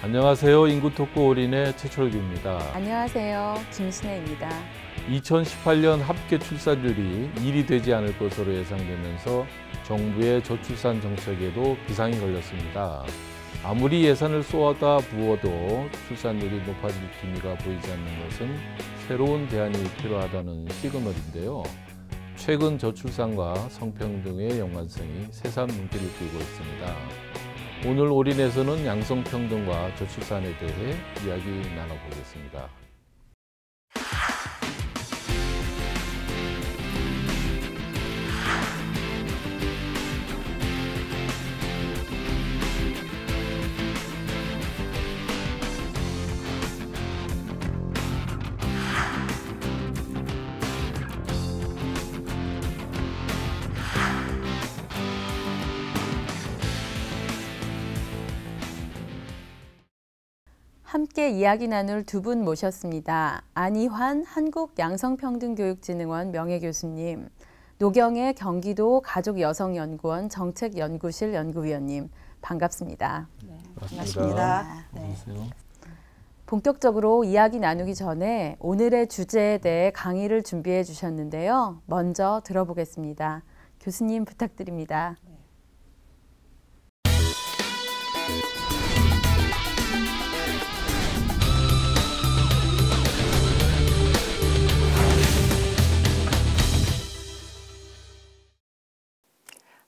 안녕하세요. 인구토크 올인의 최철규입니다. 안녕하세요. 김신혜입니다. 2018년 합계 출산율이 1이 되지 않을 것으로 예상되면서 정부의 저출산 정책에도 비상이 걸렸습니다. 아무리 예산을 쏟아 부어도 출산율이 높아질 기미가 보이지 않는 것은 새로운 대안이 필요하다는 시그널인데요. 최근 저출산과 성평등의 연관성이 새삼 눈길을 끌고 있습니다. 오늘 올인에서는 양성평등과 저출산에 대해 이야기 나눠보겠습니다. 함께 이야기 나눌 두 분 모셨습니다. 안희환 한국양성평등교육진흥원 명예교수님, 노경의 경기도 가족여성연구원 정책연구실 연구위원님, 반갑습니다. 네, 반갑습니다. 네. 본격적으로 이야기 나누기 전에 오늘의 주제에 대해 강의를 준비해 주셨는데요. 먼저 들어보겠습니다. 교수님 부탁드립니다.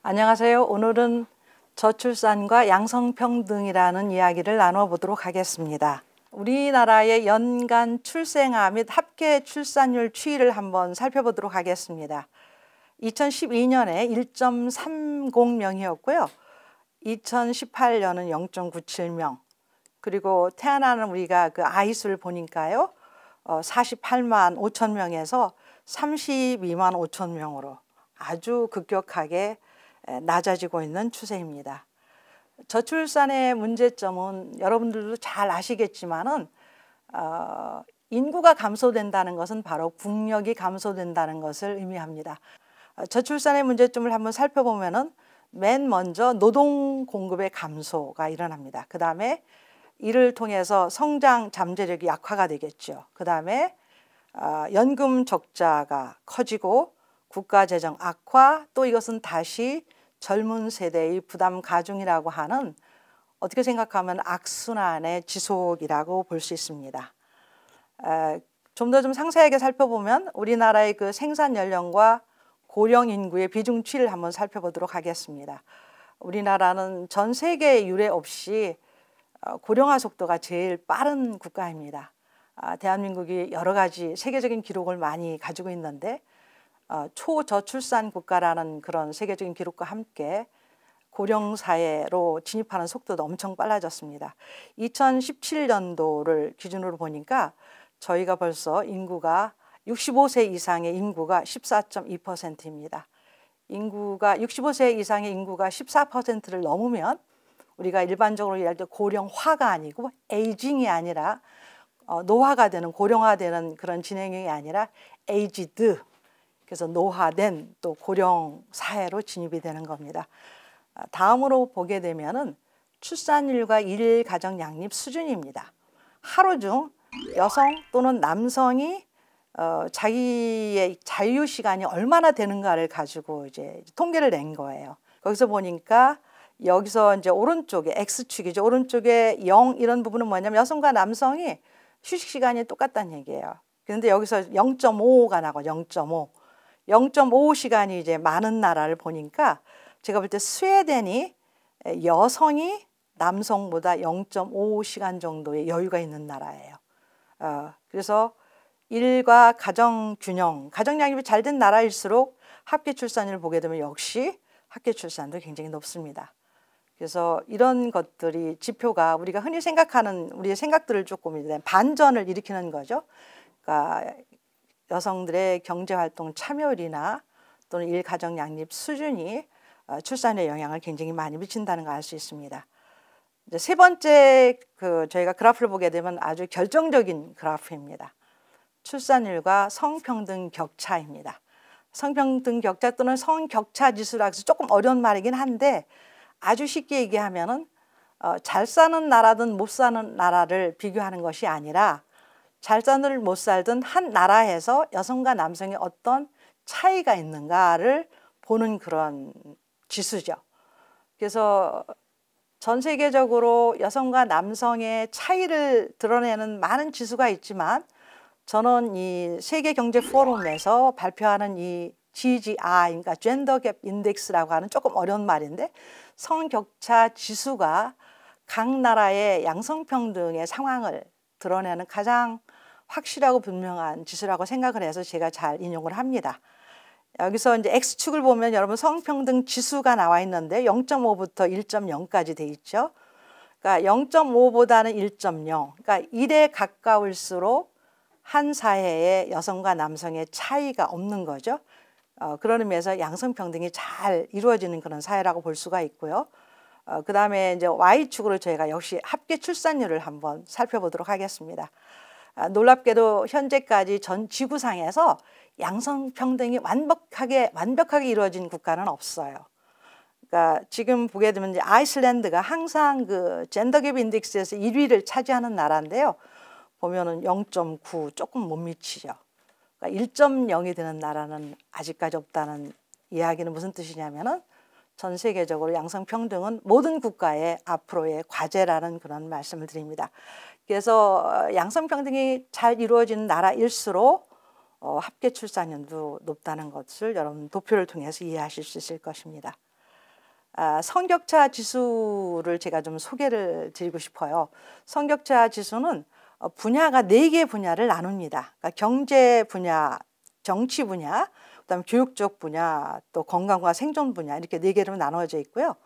안녕하세요. 오늘은 저출산과 양성평등이라는 이야기를 나눠보도록 하겠습니다. 우리나라의 연간 출생아 및 합계 출산율 추이를 한번 살펴보도록 하겠습니다. 2012년에 1.30명이었고요. 2018년은 0.97명. 그리고 태어나는 우리가 그 아이수를 보니까요. 48만 5천 명에서 32만 5천 명으로 아주 급격하게 낮아지고 있는 추세입니다. 저출산의 문제점은 여러분들도 잘 아시겠지만은 인구가 감소된다는 것은 바로 국력이 감소된다는 것을 의미합니다. 저출산의 문제점을 한번 살펴보면은 맨 먼저 노동 공급의 감소가 일어납니다. 그 다음에 이를 통해서 성장 잠재력이 약화가 되겠죠. 그 다음에 연금 적자가 커지고 국가 재정 악화, 또 이것은 다시 젊은 세대의 부담 가중이라고 하는 어떻게 생각하면 악순환의 지속이라고 볼 수 있습니다. 좀 더 상세하게 살펴보면 우리나라의 그 생산 연령과 고령 인구의 비중 추이를 한번 살펴보도록 하겠습니다. 우리나라는 전 세계 유례 없이 고령화 속도가 제일 빠른 국가입니다. 대한민국이 여러 가지 세계적인 기록을 많이 가지고 있는데 초저출산 국가라는 그런 세계적인 기록과 함께 고령사회로 진입하는 속도도 엄청 빨라졌습니다. 2017년도를 기준으로 보니까 저희가 벌써 인구가 65세 이상의 인구가 14.2%입니다. 인구가 65세 이상의 인구가 14%를 넘으면 우리가 일반적으로 얘기할 때 고령화가 아니고 에이징이 아니라 노화가 되는 고령화되는 그런 진행이 아니라 에이지드, 그래서 노화된 또 고령 사회로 진입이 되는 겁니다. 다음으로 보게 되면은 출산율과 일일 가정 양립 수준입니다. 하루 중 여성 또는 남성이 자기의 자유 시간이 얼마나 되는가를 가지고 이제 통계를 낸 거예요. 거기서 보니까 여기서 이제 오른쪽에 X축이죠. 오른쪽에 0 이런 부분은 뭐냐면 여성과 남성이 휴식 시간이 똑같다는 얘기예요. 그런데 여기서 0.5가 나고 0.5 시간이 이제 많은 나라를 보니까 제가 볼 때 스웨덴이 여성이 남성보다 0.5 시간 정도의 여유가 있는 나라예요. 그래서 일과 가정 균형, 가정 양립이 잘 된 나라일수록 합계 출산율을 보게 되면 역시 합계 출산도 굉장히 높습니다. 그래서 이런 것들이 지표가 우리가 흔히 생각하는 우리의 생각들을 조금 이제 반전을 일으키는 거죠. 그러니까 여성들의 경제활동 참여율이나 또는 일가정 양립 수준이 출산에 영향을 굉장히 많이 미친다는 걸 알 수 있습니다. 이제 세 번째 저희가 그래프를 보게 되면 아주 결정적인 그래프입니다. 출산율과 성평등 격차입니다. 성평등 격차 또는 성격차 지수라고 해서 조금 어려운 말이긴 한데 아주 쉽게 얘기하면은 잘 사는 나라든 못 사는 나라를 비교하는 것이 아니라 잘 살든 못 살든 한 나라에서 여성과 남성의 어떤 차이가 있는가를 보는 그런 지수죠. 그래서 전 세계적으로 여성과 남성의 차이를 드러내는 많은 지수가 있지만 저는 이 세계경제포럼에서 발표하는 이 GGI, 그러니까 젠더 갭 인덱스라고 하는 조금 어려운 말인데 성격차 지수가 각 나라의 양성평등의 상황을 드러내는 가장 확실하고 분명한 지수라고 생각을 해서 제가 잘 인용을 합니다. 여기서 이제 X축을 보면 여러분 성평등 지수가 나와 있는데 0.5부터 1.0까지 돼 있죠. 그러니까 0.5보다는 1.0, 그러니까 1에 가까울수록 한 사회에 여성과 남성의 차이가 없는 거죠. 그런 의미에서 양성평등이 잘 이루어지는 그런 사회라고 볼 수가 있고요. 그 다음에 이제 Y축으로 저희가 역시 합계 출산율을 한번 살펴보도록 하겠습니다. 놀랍게도 현재까지 전 지구상에서 양성평등이 완벽하게 이루어진 국가는 없어요. 그러니까 지금 보게 되면 이제 아이슬란드가 항상 그 젠더 갭 인덱스에서 1위를 차지하는 나라인데요. 보면은 0.9 조금 못 미치죠. 그러니까 1.0이 되는 나라는 아직까지 없다는 이야기는 무슨 뜻이냐면은 전 세계적으로 양성평등은 모든 국가의 앞으로의 과제라는 그런 말씀을 드립니다. 그래서 양성평등이 잘 이루어진 나라일수록 합계 출산율도 높다는 것을 여러분 도표를 통해서 이해하실 수 있을 것입니다. 성격차 지수를 제가 좀 소개를 드리고 싶어요. 성격차 지수는 분야가 4개 분야를 나눕니다. 그러니까 경제 분야, 정치 분야, 그다음에 교육적 분야, 또 건강과 생존 분야 이렇게 4개로 나눠져 있고요.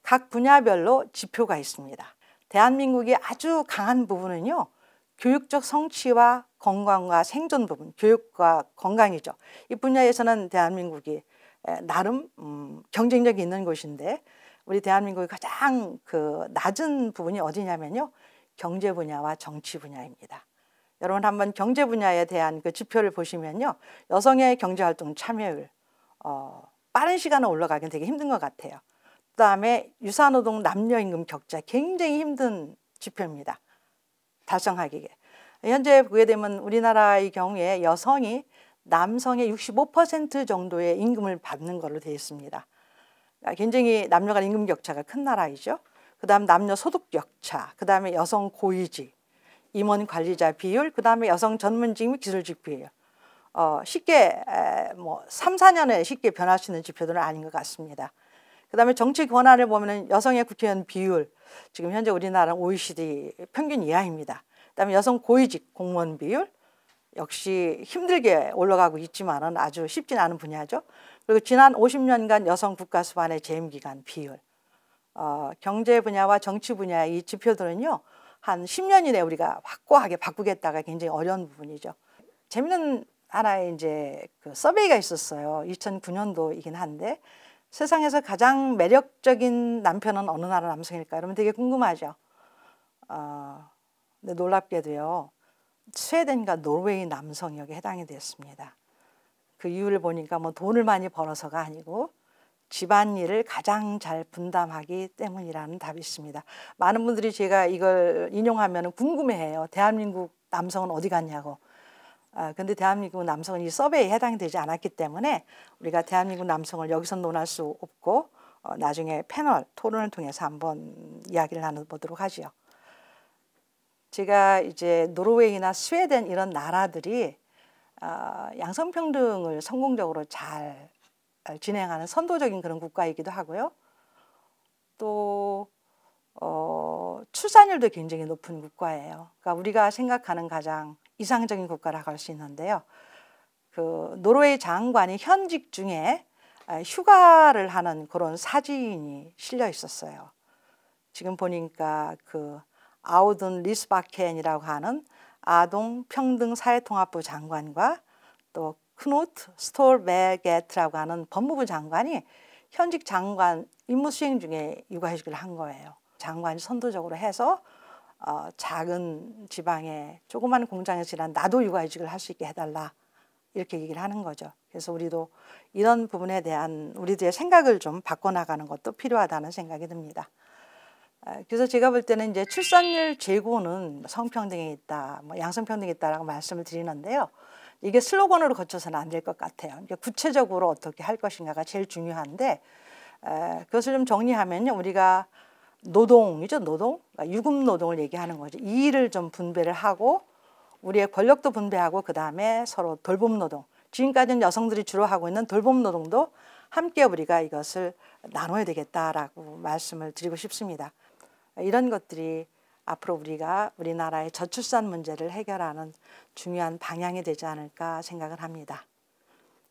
각 분야별로 지표가 있습니다. 대한민국이 아주 강한 부분은요. 교육적 성취와 건강과 생존 부분, 교육과 건강이죠. 이 분야에서는 대한민국이 나름 경쟁력이 있는 곳인데 우리 대한민국이 가장 낮은 부분이 어디냐면요. 경제 분야와 정치 분야입니다. 여러분 한번 경제 분야에 대한 그 지표를 보시면요. 여성의 경제활동 참여율 빠른 시간에 올라가긴 되게 힘든 것 같아요. 그다음에 유사노동 남녀임금 격차 굉장히 힘든 지표입니다. 달성하기에. 현재 보게 되면 우리나라의 경우에 여성이 남성의 65% 정도의 임금을 받는 걸로 되어 있습니다. 굉장히 남녀 간 임금 격차가 큰 나라이죠. 그 다음 남녀 소득 격차, 그 다음에 여성 고위직, 임원 관리자 비율, 그 다음에 여성 전문직 및 기술직 비율. 쉽게 3, 4년에 쉽게 변할 수 있는 지표들은 아닌 것 같습니다. 그 다음에 정치 권한을 보면 여성의 국회의원 비율, 지금 현재 우리나라는 OECD 평균 이하입니다. 그 다음에 여성 고위직 공무원 비율, 역시 힘들게 올라가고 있지만은 아주 쉽진 않은 분야죠. 그리고 지난 50년간 여성 국가 수반의 재임 기간 비율, 경제 분야와 정치 분야의 이 지표들은요, 한 10년 이내 우리가 확고하게 바꾸겠다가 굉장히 어려운 부분이죠. 재밌는 하나의 이제 그 서베이가 있었어요. 2009년도이긴 한데 세상에서 가장 매력적인 남편은 어느 나라 남성일까요? 여러분 되게 궁금하죠. 근데 놀랍게도요, 스웨덴과 노르웨이 남성이 여기 해당이 됐습니다. 그 이유를 보니까 뭐 돈을 많이 벌어서가 아니고 집안일을 가장 잘 분담하기 때문이라는 답이 있습니다. 많은 분들이 제가 이걸 인용하면 궁금해해요. 대한민국 남성은 어디 갔냐고. 근데 대한민국 남성은 이 서베이에 해당이 되지 않았기 때문에 우리가 대한민국 남성을 여기서 논할 수 없고 나중에 패널 토론을 통해서 한번 이야기를 나눠보도록 하지요. 제가 이제 노르웨이나 스웨덴 이런 나라들이 양성평등을 성공적으로 잘 진행하는 선도적인 그런 국가이기도 하고요. 또 출산율도 굉장히 높은 국가예요. 그러니까 우리가 생각하는 가장 이상적인 국가라고 할 수 있는데요. 그 노르웨이 장관이 현직 중에 휴가를 하는 그런 사진이 실려 있었어요. 지금 보니까 그 아우든 리스바켄이라고 하는 아동 평등 사회통합부 장관과 또 크누트 스톨베게트라고 하는 법무부 장관이 현직 장관 임무 수행 중에 육아휴직을 한 거예요. 장관이 선도적으로 해서 작은 지방의 조그만 공장에서 일한 나도 육아휴직을 할 수 있게 해달라 이렇게 얘기를 하는 거죠. 그래서 우리도 이런 부분에 대한 우리들의 생각을 좀 바꿔나가는 것도 필요하다는 생각이 듭니다. 그래서 제가 볼 때는 이제 출산율 제고는 성평등에 있다, 뭐 양성평등에 있다라고 말씀을 드리는데요. 이게 슬로건으로 거쳐서는 안 될 것 같아요. 그러니까 구체적으로 어떻게 할 것인가가 제일 중요한데 그것을 좀 정리하면요, 우리가 노동이죠, 노동, 그러니까 유급 노동을 얘기하는 거죠. 이 일을 좀 분배를 하고 우리의 권력도 분배하고 그 다음에 서로 돌봄 노동. 지금까지는 여성들이 주로 하고 있는 돌봄 노동도 함께 우리가 이것을 나눠야 되겠다라고 말씀을 드리고 싶습니다. 이런 것들이 앞으로 우리나라의 저출산 문제를 해결하는 중요한 방향이 되지 않을까 생각을 합니다.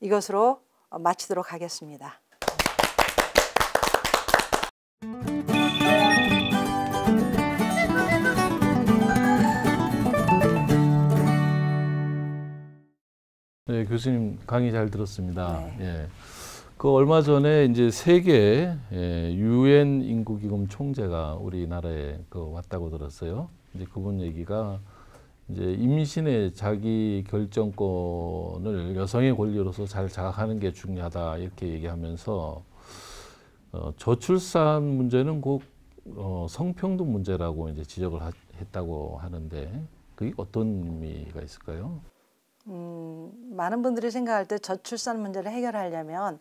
이것으로 마치도록 하겠습니다. 네, 교수님 강의 잘 들었습니다. 네. 예. 그 얼마 전에 이제 세계 유엔 인구기금 총재가 우리나라에 왔다고 들었어요. 이제 그분 얘기가 이제 임신의 자기 결정권을 여성의 권리로서 잘 자각하는 게 중요하다 이렇게 얘기하면서 저출산 문제는 꼭 성평등 문제라고 이제 지적을 했다고 하는데 그게 어떤 의미가 있을까요? 많은 분들이 생각할 때 저출산 문제를 해결하려면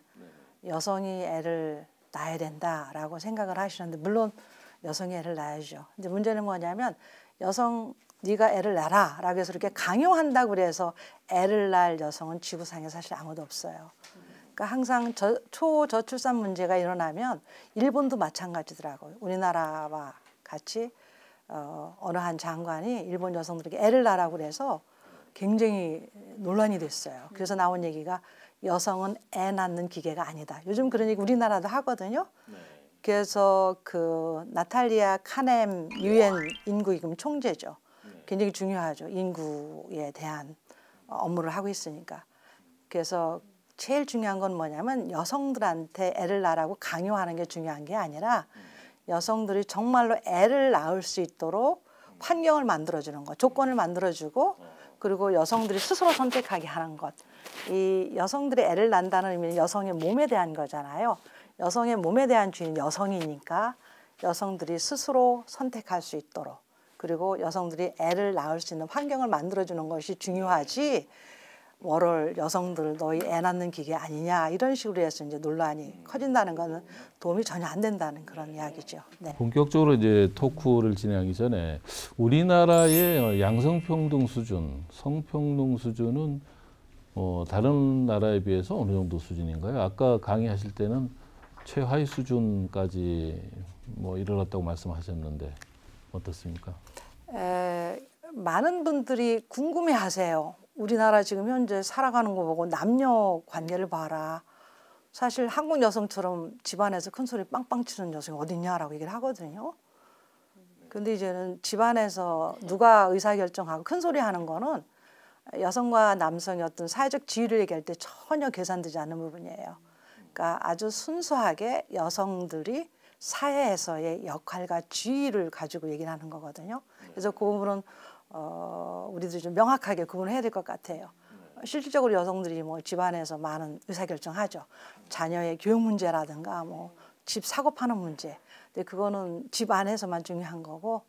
여성이 애를 낳아야 된다라고 생각을 하시는데 물론 여성이 애를 낳아야죠. 근데 문제는 뭐냐면 네가 애를 낳아라라고 해서 이렇게 강요한다고 그래서 애를 낳을 여성은 지구상에 사실 아무도 없어요. 그러니까 항상 초저출산 문제가 일어나면 일본도 마찬가지더라고요. 우리나라와 같이 어느 한 장관이 일본 여성들에게 애를 낳으라고 그래서 굉장히 논란이 됐어요. 그래서 나온 얘기가 여성은 애 낳는 기계가 아니다. 요즘 그런 얘기 우리나라도 하거든요. 그래서 그 나탈리아 카넴 유엔 인구기금 총재죠. 굉장히 중요하죠. 인구에 대한 업무를 하고 있으니까. 그래서 제일 중요한 건 뭐냐면 여성들한테 애를 낳으라고 강요하는 게 중요한 게 아니라 여성들이 정말로 애를 낳을 수 있도록 환경을 만들어주는 것, 조건을 만들어주고 그리고 여성들이 스스로 선택하게 하는 것. 이 여성들이 애를 낳는다는 의미는 여성의 몸에 대한 거잖아요. 여성의 몸에 대한 주인은 여성이니까 여성들이 스스로 선택할 수 있도록 그리고 여성들이 애를 낳을 수 있는 환경을 만들어주는 것이 중요하지 뭐를 여성들 너희 애 낳는 기계 아니냐 이런 식으로 해서 이제 논란이 커진다는 것은 도움이 전혀 안 된다는 그런 이야기죠. 네. 본격적으로 이제 토크를 진행하기 전에 우리나라의 양성평등 수준, 성평등 수준은 다른 나라에 비해서 어느 정도 수준인가요? 아까 강의하실 때는 최하위 수준까지 이르렀다고 말씀하셨는데 어떻습니까? 많은 분들이 궁금해하세요. 우리나라 지금 현재 살아가는 거 보고 남녀 관계를 봐라. 사실 한국 여성처럼 집안에서 큰 소리 빵빵 치는 여성이 어딨냐라고 얘기를 하거든요. 근데 이제는 집안에서 누가 의사결정하고 큰 소리 하는 거는 여성과 남성의 어떤 사회적 지위를 얘기할 때 전혀 계산되지 않는 부분이에요. 그러니까 아주 순수하게 여성들이 사회에서의 역할과 지위를 가지고 얘기를 하는 거거든요. 그래서 그 부분은 우리들이 좀 명확하게 구분을 해야 될 것 같아요. 실질적으로 여성들이 뭐 집안에서 많은 의사결정하죠. 자녀의 교육 문제라든가 뭐 집 사고 파는 문제. 근데 그거는 집 안에서만 중요한 거고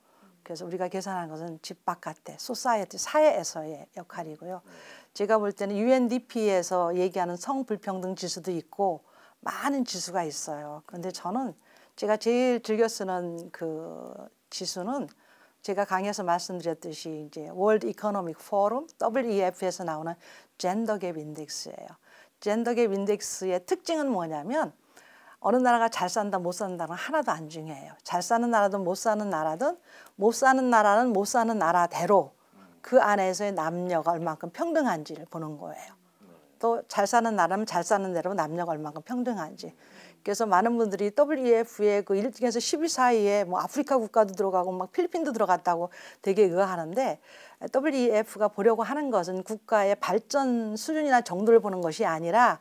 그래서 우리가 계산하는 것은 집 바깥에 소사이어티 사회에서의 역할이고요. 제가 볼 때는 UNDP에서 얘기하는 성불평등 지수도 있고 많은 지수가 있어요. 그런데 저는 제가 제일 즐겨 쓰는 그 지수는 제가 강의에서 말씀드렸듯이 이제 월드 이코노믹 포럼 WEF에서 나오는 젠더 갭 인덱스예요. 젠더 갭 인덱스의 특징은 뭐냐면 어느 나라가 잘 산다 못 산다는 하나도 안 중요해요. 잘 사는 나라든 못 사는 나라든 못 사는 나라는 못 사는 나라대로 그 안에서의 남녀가 얼만큼 평등한지를 보는 거예요. 또 잘 사는 나라면 잘 사는 대로 남녀가 얼만큼 평등한지. 그래서 많은 분들이 WEF의 그 1등에서 10위 사이에 뭐 아프리카 국가도 들어가고 막 필리핀도 들어갔다고 되게 의아하는데 WEF가 보려고 하는 것은 국가의 발전 수준이나 정도를 보는 것이 아니라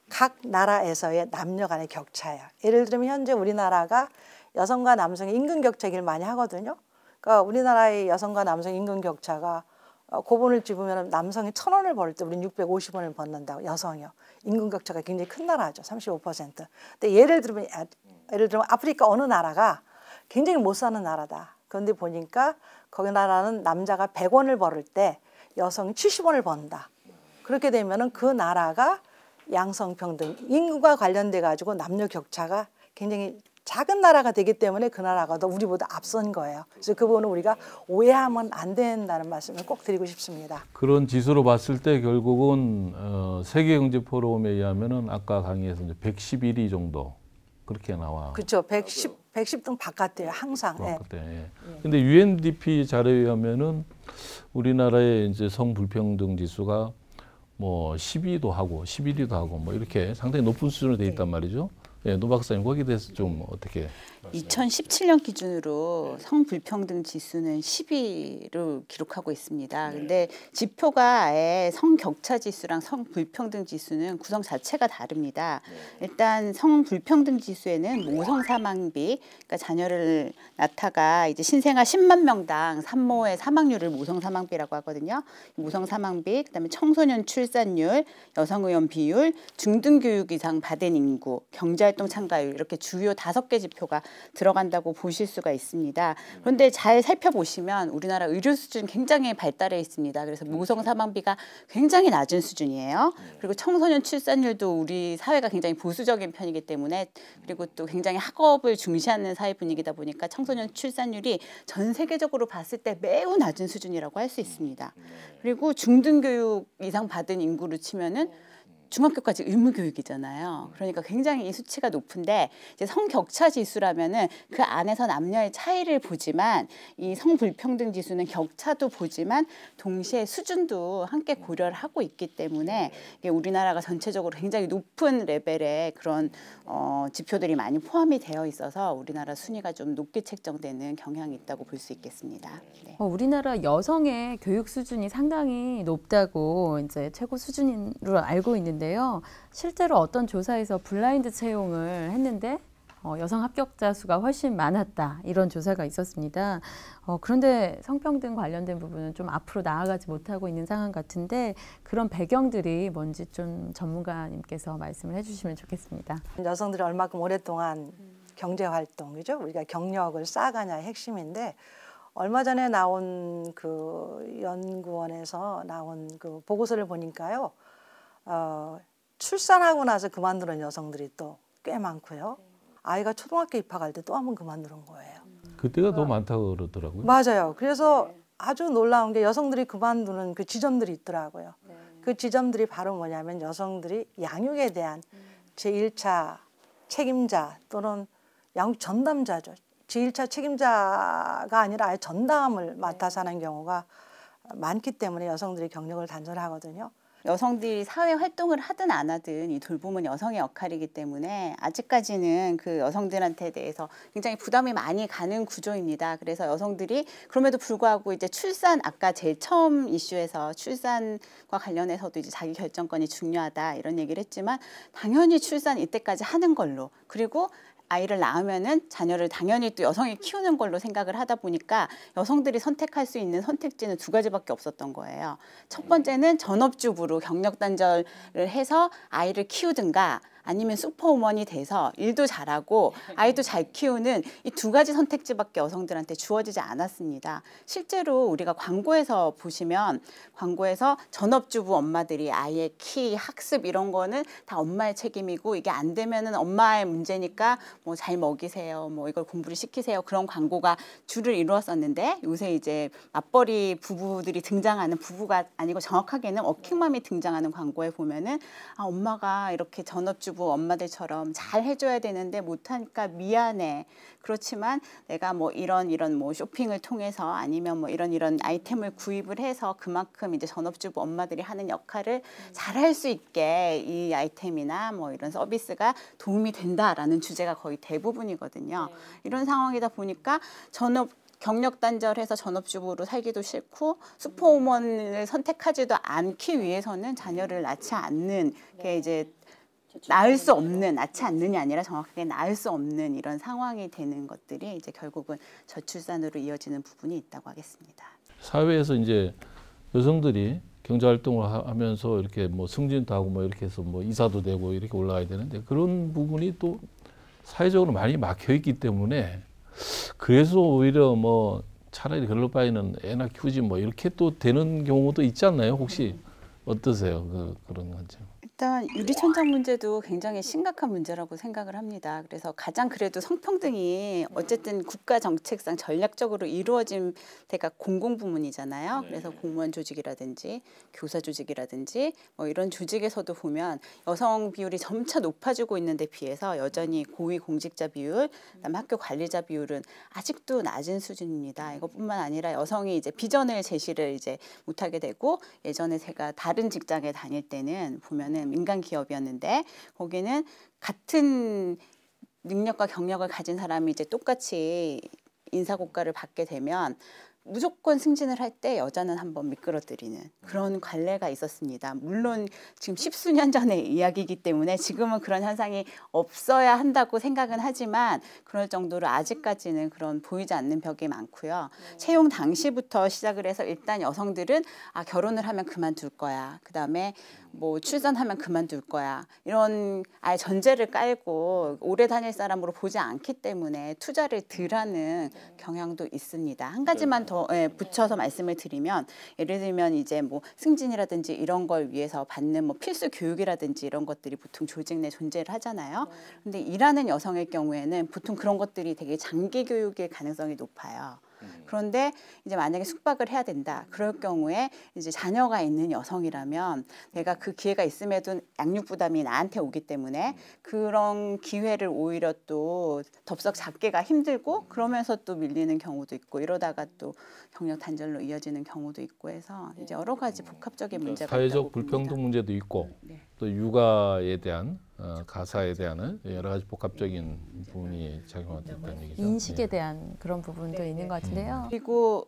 각 나라에서의 남녀 간의 격차예요. 예를 들면 현재 우리나라가 여성과 남성의 임금 격차 얘기를 많이 하거든요. 그러니까 우리나라의 여성과 남성 임금 격차가 고본을 집으면 남성이 1,000원을 벌 때 우리는 650원을 받는다고 여성이요. 임금 격차가 굉장히 큰 나라죠. 35%. 근데 예를 들면 아프리카 어느 나라가 굉장히 못 사는 나라다. 그런데 보니까 거기 나라는 남자가 100원을 벌을 때 여성이 70원을 번다. 그렇게 되면은 그 나라가 양성평등, 인구가 관련돼 가지고 남녀 격차가 굉장히 작은 나라가 되기 때문에 그 나라가 더 우리보다 앞선 거예요. 그래서 그 부분은 우리가 오해하면 안 된다는 말씀을 꼭 드리고 싶습니다. 그런 지수로 봤을 때 결국은 세계경제포럼에 의하면은 아까 강의에서 이제 111위 정도 그렇게 나와. 그렇죠. 110등 바깥이에요. 항상. 바깥에. 예. 근데 UNDP 자료에 의하면은 우리나라의 이제 성불평등 지수가 뭐 12위도 하고 11위도 하고 뭐 이렇게 상당히 높은 수준으로 돼 있단 말이죠. 예, 노 박사님 거기에 대해서 좀 어떻게? 2017년 기준으로 성불평등 지수는 10위를 기록하고 있습니다. 근데 지표가 아예 성격차 지수랑 성불평등 지수는 구성 자체가 다릅니다. 일단 성불평등 지수에는 모성 사망비, 그러니까 자녀를 낳다가 이제 신생아 10만 명당 산모의 사망률을 모성 사망비라고 하거든요. 모성 사망비, 그다음에 청소년 출산율, 여성 의원 비율, 중등교육 이상 받은 인구, 경제활동 참가율 이렇게 주요 5개 지표가 들어간다고 보실 수가 있습니다. 그런데 잘 살펴보시면 우리나라 의료 수준 굉장히 발달해 있습니다. 그래서 모성 사망비가 굉장히 낮은 수준이에요. 그리고 청소년 출산율도 우리 사회가 굉장히 보수적인 편이기 때문에, 그리고 또 굉장히 학업을 중시하는 사회 분위기다 보니까 청소년 출산율이 전 세계적으로 봤을 때 매우 낮은 수준이라고 할 수 있습니다. 그리고 중등교육 이상 받은 인구로 치면은 중학교까지 의무교육이잖아요. 그러니까 굉장히 이 수치가 높은데, 이제 성격차 지수라면은 그 안에서 남녀의 차이를 보지만 이 성불평등 지수는 격차도 보지만 동시에 수준도 함께 고려를 하고 있기 때문에 이게 우리나라가 전체적으로 굉장히 높은 레벨의 그런 지표들이 많이 포함이 되어 있어서 우리나라 순위가 좀 높게 책정되는 경향이 있다고 볼 수 있겠습니다. 네. 우리나라 여성의 교육 수준이 상당히 높다고 이제 최고 수준으로 알고 있는데요. 실제로 어떤 조사에서 블라인드 채용을 했는데 여성 합격자 수가 훨씬 많았다, 이런 조사가 있었습니다. 그런데 성평등 관련된 부분은 좀 앞으로 나아가지 못하고 있는 상황 같은데, 그런 배경들이 뭔지 좀 전문가님께서 말씀을 해주시면 좋겠습니다. 여성들이 얼마큼 오랫동안 경제활동이죠. 우리가 경력을 쌓아가냐의 핵심인데, 얼마 전에 나온 그 연구원에서 나온 그 보고서를 보니까요. 출산하고 나서 그만두는 여성들이 또 꽤 많고요. 아이가 초등학교 입학할 때 또 한 번 그만두는 거예요. 그때가 더 많다고 그러더라고요. 맞아요. 그래서 아주 놀라운 게 여성들이 그만두는 그 지점들이 있더라고요. 그 지점들이 바로 뭐냐면 여성들이 양육에 대한 제1차 책임자 또는 양육 전담자죠. 제1차 책임자가 아니라 아예 전담을 맡아서 하는 경우가 많기 때문에 여성들이 경력을 단절하거든요. 여성들이 사회 활동을 하든 안 하든 이 돌봄은 여성의 역할이기 때문에 아직까지는 그 여성들한테 대해서 굉장히 부담이 많이 가는 구조입니다. 그래서 여성들이 그럼에도 불구하고 이제 출산, 아까 제일 처음 이슈에서 출산과 관련해서도 이제 자기 결정권이 중요하다 이런 얘기를 했지만, 당연히 출산 이때까지 하는 걸로, 그리고 아이를 낳으면은 자녀를 당연히 또 여성이 키우는 걸로 생각을 하다 보니까 여성들이 선택할 수 있는 선택지는 2가지밖에 없었던 거예요. 첫 번째는 전업주부로 경력 단절을 해서 아이를 키우든가, 아니면 슈퍼우먼이 돼서 일도 잘하고 아이도 잘 키우는 이 2가지 선택지밖에 여성들한테 주어지지 않았습니다. 실제로 우리가 광고에서 보시면, 광고에서 전업주부 엄마들이 아이의 키, 학습 이런 거는 다 엄마의 책임이고, 이게 안 되면은 엄마의 문제니까 뭐 잘 먹이세요, 뭐 이걸 공부를 시키세요, 그런 광고가 주를 이루었었는데, 요새 이제 맞벌이 부부들이 등장하는, 부부가 아니고 정확하게는 워킹맘이 등장하는 광고에 보면은 엄마가 이렇게 전업주부 전업주부 엄마들처럼 잘 해줘야 되는데 못하니까 미안해. 그렇지만 내가 뭐 이런 뭐 쇼핑을 통해서 아니면 뭐 이런 아이템을 구입을 해서 그만큼 이제 전업주부 엄마들이 하는 역할을 잘 할 수 있게 이 아이템이나 뭐 이런 서비스가 도움이 된다라는 주제가 거의 대부분이거든요. 이런 상황이다 보니까 경력 단절해서 전업주부로 살기도 싫고 슈퍼우먼을 선택하지도 않기 위해서는 자녀를 낳지 않는 게 이제 낳지 않느냐 아니라 정확하게 낳을 수 없는 이런 상황이 되는 것들이 이제 결국은 저출산으로 이어지는 부분이 있다고 하겠습니다. 사회에서 이제 여성들이 경제 활동을 하면서 이렇게 뭐 승진도 하고 뭐 이렇게 해서 뭐 이사도 되고 이렇게 올라가야 되는데 그런 부분이 또 사회적으로 많이 막혀 있기 때문에 그래서 오히려 뭐 차라리 그럴 바에는 애나 키우지 뭐 이렇게 또 되는 경우도 있지 않나요? 혹시 어떠세요? 그런 건지. 일단 유리천장 문제도 굉장히 심각한 문제라고 생각을 합니다. 그래서 가장 그래도 성평등이 어쨌든 국가 정책상 전략적으로 이루어진 데가 공공부문이잖아요. 그래서 공무원 조직이라든지 교사 조직이라든지 뭐 이런 조직에서도 보면 여성 비율이 점차 높아지고 있는 데 비해서 여전히 고위 공직자 비율, 그다음에 학교 관리자 비율은 아직도 낮은 수준입니다. 이것뿐만 아니라 여성이 이제 비전을 제시를 이제 못하게 되고 예전에 제가 다른 직장에 다닐 때는 보면은 민간 기업이었는데 거기는 같은 능력과 경력을 가진 사람이 이제 똑같이 인사고과를 받게 되면 무조건 승진을 할 때 여자는 한번 미끄러뜨리는 그런 관례가 있었습니다. 물론 지금 십수년 전의 이야기이기 때문에 지금은 그런 현상이 없어야 한다고 생각은 하지만 그럴 정도로 아직까지는 그런 보이지 않는 벽이 많고요. 채용 당시부터 시작을 해서 일단 여성들은 결혼을 하면 그만둘 거야. 그다음에 뭐 출산하면 그만둘 거야. 이런 아예 전제를 깔고 오래 다닐 사람으로 보지 않기 때문에 투자를 덜 하는 경향도 있습니다. 한 가지만 더 붙여서 말씀을 드리면 예를 들면 이제 뭐 승진이라든지 이런 걸 위해서 받는 뭐 필수 교육이라든지 이런 것들이 보통 조직 내 존재를 하잖아요. 근데 일하는 여성의 경우에는 보통 그런 것들이 되게 장기 교육일 가능성이 높아요. 그런데 이제 만약에 숙박을 해야 된다. 그럴 경우에 이제 자녀가 있는 여성이라면 내가 그 기회가 있음에도 양육 부담이 나한테 오기 때문에 그런 기회를 오히려 또 덥석 잡기가 힘들고 그러면서 또 밀리는 경우도 있고 이러다가 또 경력 단절로 이어지는 경우도 있고 해서 이제 여러 가지 복합적인 문제가 사회적 있다고 불평등 봅니다. 문제도 있고 또 육아에 대한 가사에 대한 여러 가지 복합적인 부분이 작용하고 있다는 얘기죠. 인식에 대한 그런 부분도 있는 것 같은데요. 그리고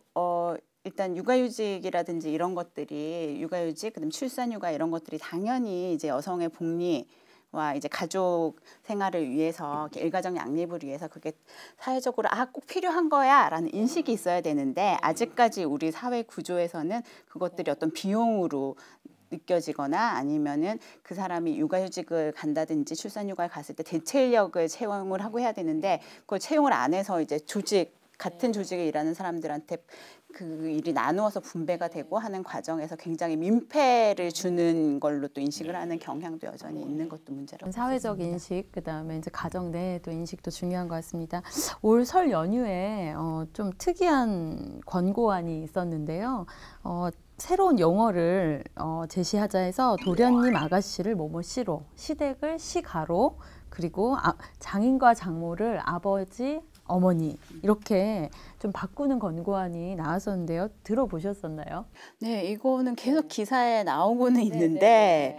일단 육아휴직이라든지 이런 것들이 육아휴직, 그다음 출산휴가 이런 것들이 당연히 이제 여성의 복리와 이제 가족 생활을 위해서 일가정 양립을 위해서 그게 사회적으로 꼭 필요한 거야라는 인식이 있어야 되는데 아직까지 우리 사회 구조에서는 그것들이 어떤 비용으로 느껴지거나 아니면은 그 사람이 육아휴직을 간다든지 출산휴가를 갔을 때 대체 인력을 채용을 하고 해야 되는데 그걸 채용을 안 해서 이제 같은 조직에 일하는 사람들한테 그 일이 나누어서 분배가 되고 하는 과정에서 굉장히 민폐를 주는 걸로 또 인식을 하는 경향도 여전히 있는 것도 문제라고 사회적 인식, 그다음에 이제 가정 내 또 인식도 중요한 것 같습니다. 올 설 연휴에 좀 특이한 권고안이 있었는데요. 새로운 용어를 제시하자 해서 도련님 아가씨를 뭐뭐씨로, 시댁을 시가로, 그리고 장인과 장모를 아버지, 어머니 이렇게 좀 바꾸는 권고안이 나왔었는데요. 들어보셨었나요? 네, 이거는 계속 기사에 나오고는 있는데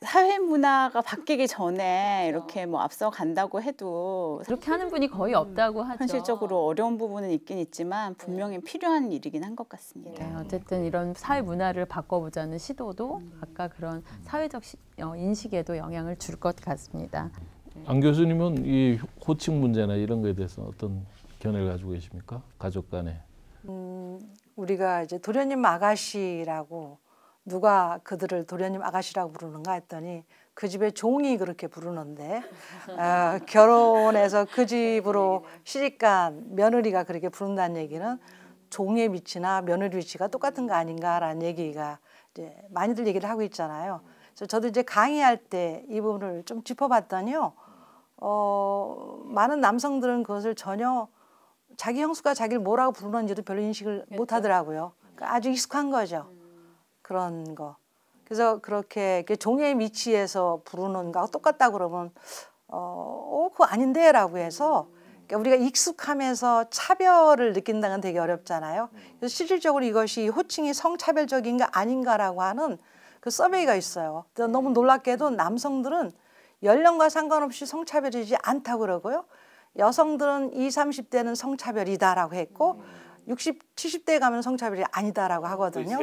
사회 문화가 바뀌기 전에 이렇게 뭐 앞서 간다고 해도 그렇게 하는 분이 거의 없다고 하죠. 현실적으로 어려운 부분은 있긴 있지만 분명히 필요한 일이긴 한 것 같습니다. 네, 어쨌든 이런 사회 문화를 바꿔보자는 시도도 아까 그런 사회적 인식에도 영향을 줄 것 같습니다. 안 교수님은 이 호칭 문제나 이런 거에 대해서 어떤 견해를 가지고 계십니까? 가족 간에. 우리가 이제 도련님 아가씨라고 누가 그들을 도련님 아가씨라고 부르는가 했더니 그 집의 종이 그렇게 부르는데 결혼해서 그 집으로 시집간 며느리가 그렇게 부른다는 얘기는 종의 위치나 며느리 위치가 똑같은 거 아닌가라는 얘기가 이제 많이들 얘기를 하고 있잖아요. 그래서 저도 이제 강의할 때 이 부분을 좀 짚어봤더니요. 많은 남성들은 그것을 전혀 자기 형수가 자기를 뭐라고 부르는지도 별로 인식을 못 하더라고요. 그러니까 아주 익숙한 거죠. 그런 거. 그래서 그렇게 종의 미치에서 부르는 거하고 똑같다 그러면 그거 아닌데라고 해서 그러니까 우리가 익숙하면서 차별을 느낀다는 건 되게 어렵잖아요. 그래서 실질적으로 이것이 호칭이 성차별적인가 아닌가라고 하는 그 서베이가 있어요. 너무 놀랍게도 남성들은 연령과 상관없이 성차별이지 않다고 그러고요. 여성들은 20, 30대는 성차별이다라고 했고 60, 70대에 가면 성차별이 아니다라고 하거든요.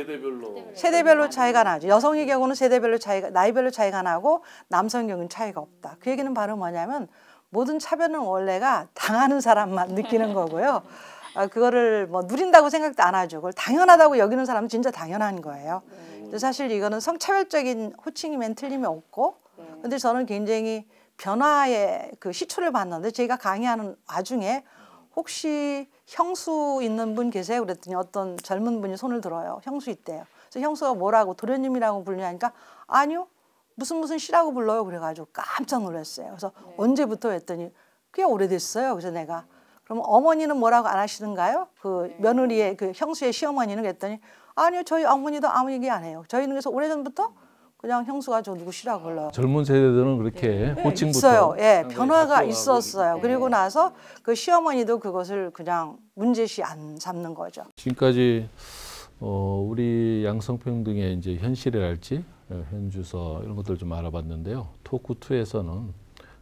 세대별로 차이가 나죠. 여성의 경우는 세대별로 차이가, 나이별로 차이가 나고 남성의 경우는 차이가 없다. 그 얘기는 바로 뭐냐면 모든 차별은 원래가 당하는 사람만 느끼는 거고요. 그거를 뭐 누린다고 생각도 안 하죠. 그걸 당연하다고 여기는 사람은 진짜 당연한 거예요. 사실 이거는 성차별적인 호칭이면 틀림이 없고, 근데 저는 굉장히 변화의 그 시초를 봤는데 제가 강의하는 와중에 혹시 형수 있는 분 계세요? 그랬더니 어떤 젊은 분이 손을 들어요. 형수 있대요. 그래서 형수가 뭐라고 도련님이라고 불리니까 아니요. 무슨 씨라고 불러요. 그래가지고 깜짝 놀랐어요. 그래서 언제부터 했더니 꽤 오래됐어요. 그래서 내가 그럼 어머니는 뭐라고 안 하시는가요? 그 며느리의 그 형수의 시어머니는 그랬더니 아니요. 저희 어머니도 아무 얘기 안 해요. 저희는 그래서 오래전부터 그냥 형수가 저 누구 씨라고 불러요. 젊은 세대들은 그렇게 호칭부터 있어요. 예, 변화가 있었어요. 그리고 나서 그 시어머니도 그것을 그냥 문제시 안 삼는 거죠. 지금까지 우리 양성평등의 이제 현실이랄지 현주소 이런 것들 좀 알아봤는데요. 토크 2에서는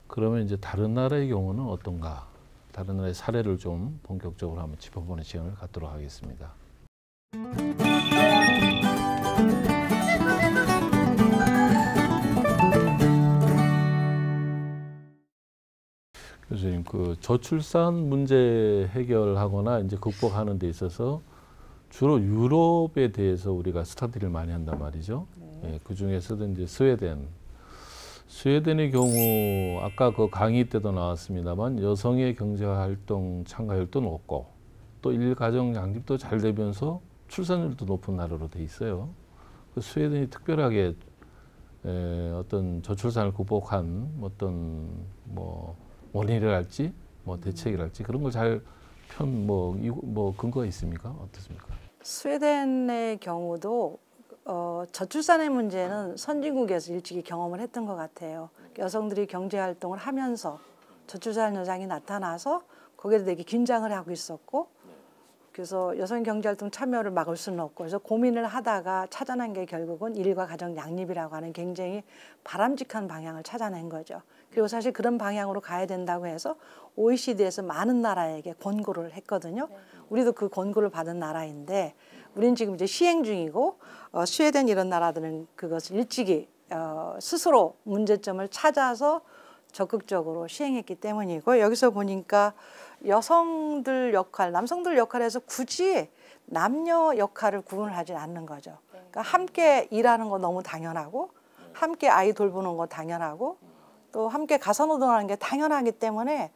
그러면 이제 다른 나라의 경우는 어떤가? 다른 나라의 사례를 좀 본격적으로 한번 짚어보는 시간을 갖도록 하겠습니다. 교수님, 그 저출산 문제 해결하거나 이제 극복하는 데 있어서 주로 유럽에 대해서 우리가 스터디를 많이 한단 말이죠. 예, 그 중에서도 이제 스웨덴의 경우 아까 그 강의 때도 나왔습니다만 여성의 경제활동 참가율도 높고 또 일가정 양립도 잘 되면서 출산율도 높은 나라로 돼 있어요. 그 스웨덴이 특별하게 어떤 저출산을 극복한 어떤 뭐 원인이랄지 뭐 대책이랄지 그런 걸 잘 근거가 있습니까? 어떻습니까? 스웨덴의 경우도 저출산의 문제는 선진국에서 일찍이 경험을 했던 것 같아요. 여성들이 경제활동을 하면서 저출산 현상이 나타나서 거기에 되게 긴장을 하고 있었고 그래서 여성 경제활동 참여를 막을 수는 없고 그래서 고민을 하다가 찾아낸 게 결국은 일과 가정 양립이라고 하는 굉장히 바람직한 방향을 찾아낸 거죠. 그리고 사실 그런 방향으로 가야 된다고 해서 OECD에서 많은 나라에게 권고를 했거든요. 우리도 그 권고를 받은 나라인데 우리는 지금 이제 시행 중이고 스웨덴 이런 나라들은 그것을 일찍이 스스로 문제점을 찾아서 적극적으로 시행했기 때문이고 여기서 보니까 여성들 역할, 남성들 역할에서 굳이 남녀 역할을 구분을 하지 않는 거죠. 그러니까 함께 일하는 거 너무 당연하고 함께 아이 돌보는 거 당연하고 또 함께 가사노동하는 게 당연하기 때문에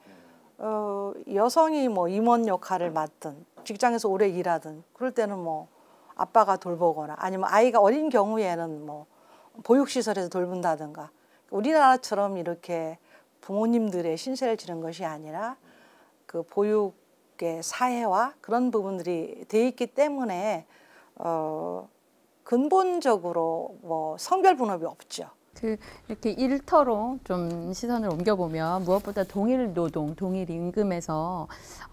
여성이 뭐 임원 역할을 맡든 직장에서 오래 일하든 그럴 때는 뭐 아빠가 돌보거나 아니면 아이가 어린 경우에는 뭐 보육시설에서 돌본다든가 우리나라처럼 이렇게 부모님들의 신세를 지는 것이 아니라 그 보육의 사회화 그런 부분들이 돼 있기 때문에 근본적으로 뭐 성별 분업이 없죠. 이렇게 일터로 좀 시선을 옮겨보면 무엇보다 동일 노동, 동일 임금에서